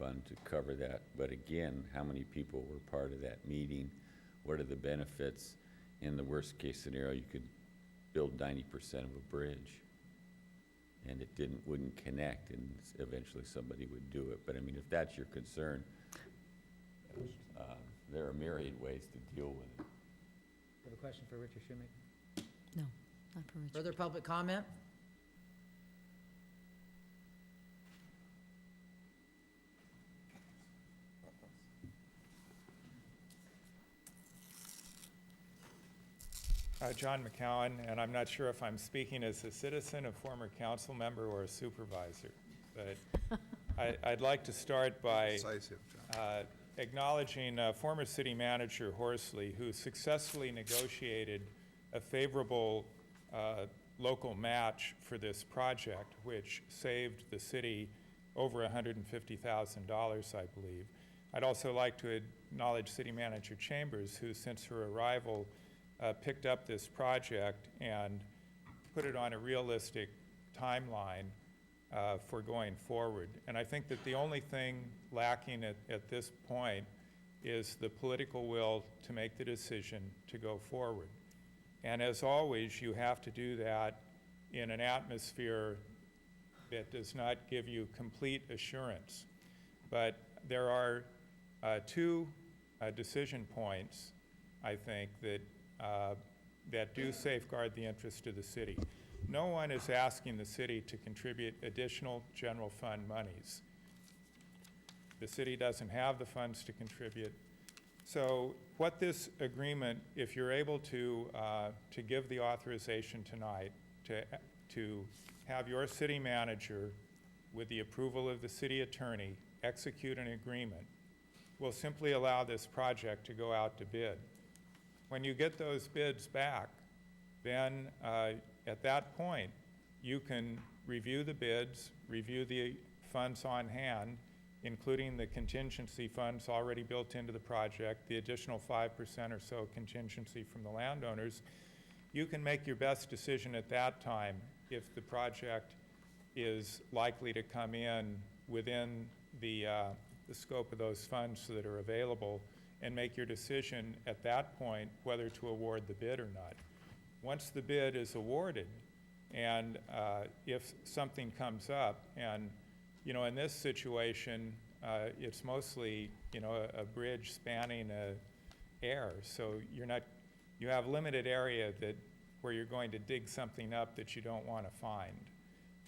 fund to cover that. But again, how many people were part of that meeting? What are the benefits? In the worst case scenario, you could build 90% of a bridge and it wouldn't connect, and eventually somebody would do it. But I mean, if that's your concern, there are myriad ways to deal with it. You have a question for Richard Shoemaker? No, not for Richard. Further public comment? John McCowan, and I'm not sure if I'm speaking as a citizen, a former council member, or a supervisor. But I'd like to start by acknowledging former city manager Horsley, who successfully negotiated a favorable local match for this project, which saved the city over $150,000, I believe. I'd also like to acknowledge City Manager Chambers, who since her arrival picked up this project and put it on a realistic timeline for going forward. And I think that the only thing lacking at this point is the political will to make the decision to go forward. And as always, you have to do that in an atmosphere that does not give you complete assurance. But there are two decision points, I think, that do safeguard the interest of the city. No one is asking the city to contribute additional general fund monies. The city doesn't have the funds to contribute. So what this agreement, if you're able to give the authorization tonight to have your city manager, with the approval of the city attorney, execute an agreement, will simply allow this project to go out to bid. When you get those bids back, then at that point, you can review the bids, review the funds on hand, including the contingency funds already built into the project, the additional 5% or so contingency from the landowners. You can make your best decision at that time if the project is likely to come in within the scope of those funds that are available, and make your decision at that point whether to award the bid or not. Once the bid is awarded, and if something comes up, and in this situation, it's mostly a bridge spanning air, so you have limited area where you're going to dig something up that you don't want to find.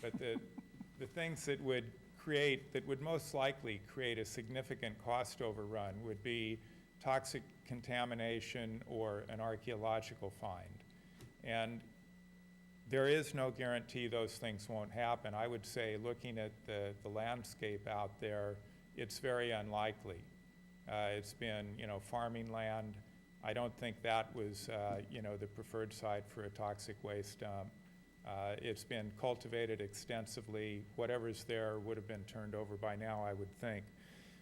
But the things that would most likely create a significant cost overrun would be toxic contamination or an archaeological find. And there is no guarantee those things won't happen. I would say, looking at the landscape out there, it's very unlikely. It's been, farming land. I don't think that was, the preferred site for a toxic waste dump. It's been cultivated extensively. Whatever's there would have been turned over by now, I would think.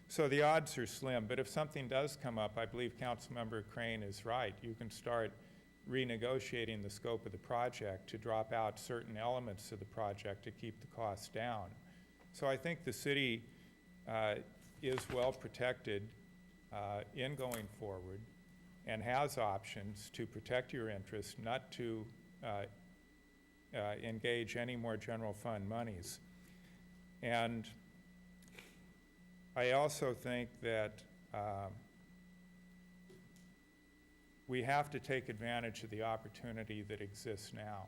So the odds are slim, but if something does come up, I believe Councilmember Crane is right. You can start renegotiating the scope of the project to drop out certain elements of the project to keep the costs down. So I think the city is well protected in going forward and has options to protect your interests, not to engage any more general fund monies. And I also think that we have to take advantage of the opportunity that exists now.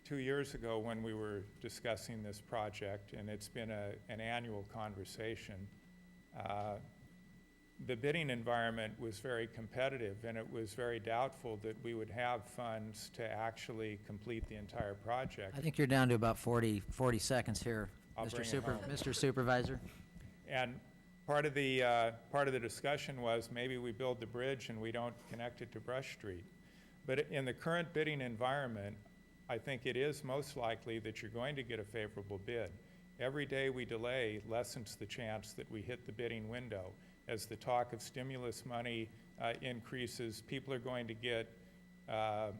2 years ago, when we were discussing this project, and it's been an annual conversation, the bidding environment was very competitive, and it was very doubtful that we would have funds to actually complete the entire project. I think you're down to about 40 seconds here, Mr. Supervisor. And part of the discussion was maybe we build the bridge and we don't connect it to Brush Street. But in the current bidding environment, I think it is most likely that you're going to get a favorable bid. Every day we delay lessens the chance that we hit the bidding window. As the talk of stimulus money increases, people are going to get a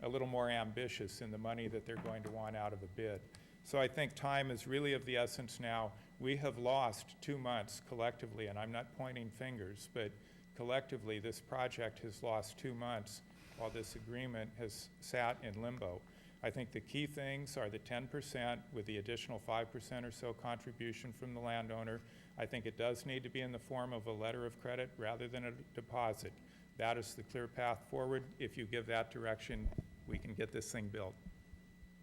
little more ambitious in the money that they're going to want out of a bid. So I think time is really of the essence now. we have lost 2 months collectively, and I'm not pointing fingers, but collectively, this project has lost 2 months while this agreement has sat in limbo. I think the key things are the 10% with the additional 5% or so contribution from the landowner. I think it does need to be in the form of a letter of credit rather than a deposit. That is the clear path forward. If you give that direction, we can get this thing built.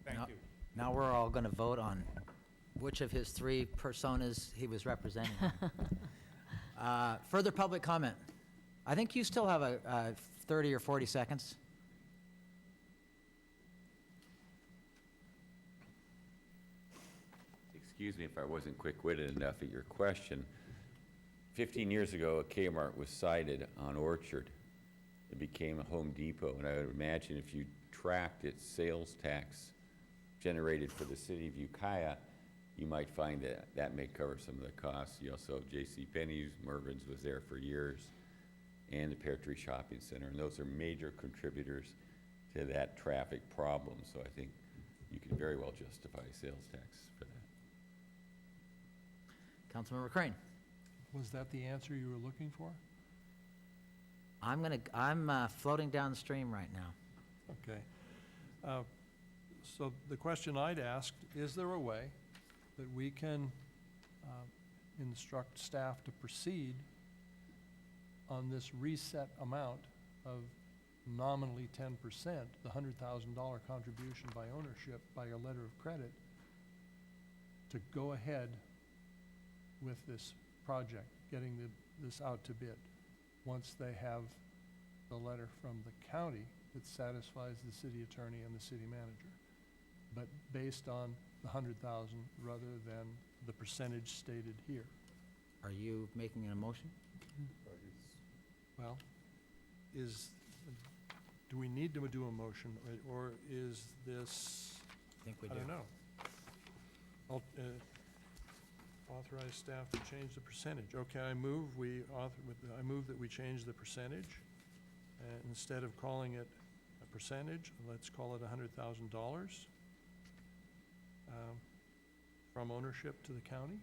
Thank Now- you. Now we're all going to vote on which of his three personas he was representing. Further public comment? I think you still have a 30 or 40 seconds. Excuse me if I wasn't quick-witted enough at your question. 15 years ago, a Kmart was sited on Orchard. It became a Home Depot, and I would imagine if you tracked its sales tax generated for the city of Ukiah, you might find that that may cover some of the costs. You also have JCPenney's, Mervyn's was there for years, and the Pear Tree Shopping Center, and those are major contributors to that traffic problem. So I think you can very well justify sales tax for that. Councilmember Crane. Was that the answer you were looking for? I'm floating downstream right now. Okay. So the question I'd asked, is there a way that we can instruct staff to proceed on this reset amount of nominally 10%, the $100,000 contribution by ownership by a letter of credit, to go ahead with this project, getting this out to bid, once they have the letter from the county that satisfies the city attorney and the city manager, but based on the 100,000 rather than the percentage stated here. Are you making a motion? Well, do we need to do a motion, or is this, I think we I do. don't know. Authorize staff to change the percentage. Okay, I move that we change the percentage. Instead of calling it a percentage, let's call it $100,000 from ownership to the county.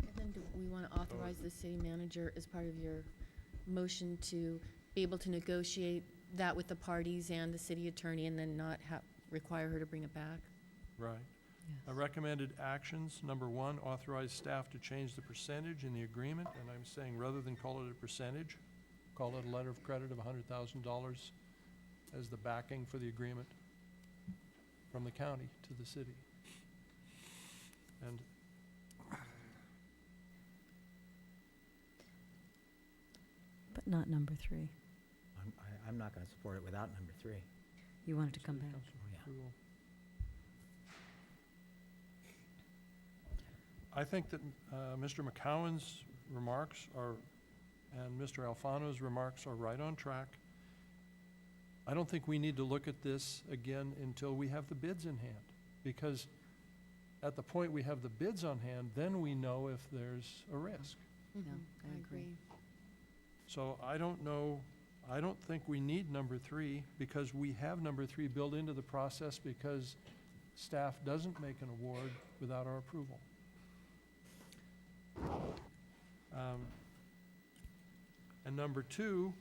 And then do we want to authorize the city manager as part of your motion to be able to negotiate that with the parties and the city attorney and then not require her to bring it back? Right. Recommended actions, number one, authorize staff to change the percentage in the agreement, and I'm saying rather than call it a percentage, call it a letter of credit of $100,000 as the backing for the agreement from the county to the city. And But not number 3. I'm not going to support it without number 3. You want it to come City back. Council Oh, yeah. approval. I think that Mr. McCowan's remarks are, and Mr. Alfano's remarks are right on track. I don't think we need to look at this again until we have the bids in hand, because at the point we have the bids on hand, then we know if there's a risk. Yeah, I agree. So I don't know, I don't think we need number 3, because we have number 3 built into the process because staff doesn't make an award without our approval. And number 2,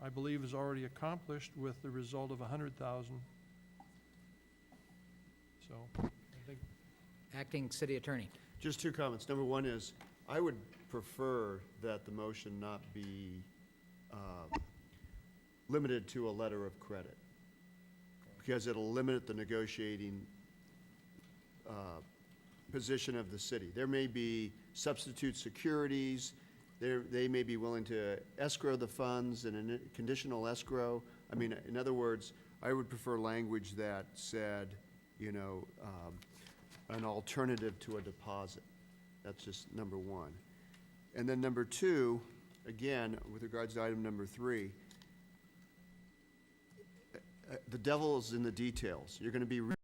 I believe, is already accomplished with the result of 100,000. So I think, Acting city attorney. Just 2 comments. Number 1 is, I would prefer that the motion not be limited to a letter of credit, because it'll limit the negotiating position of the city. There may be substitute securities. They may be willing to escrow the funds in a conditional escrow. I mean, in other words, I would prefer language that said, you know, an alternative to a deposit. That's just number 1. And then number 2, again, with regards to item number 3, the devil is in the details. You're going to be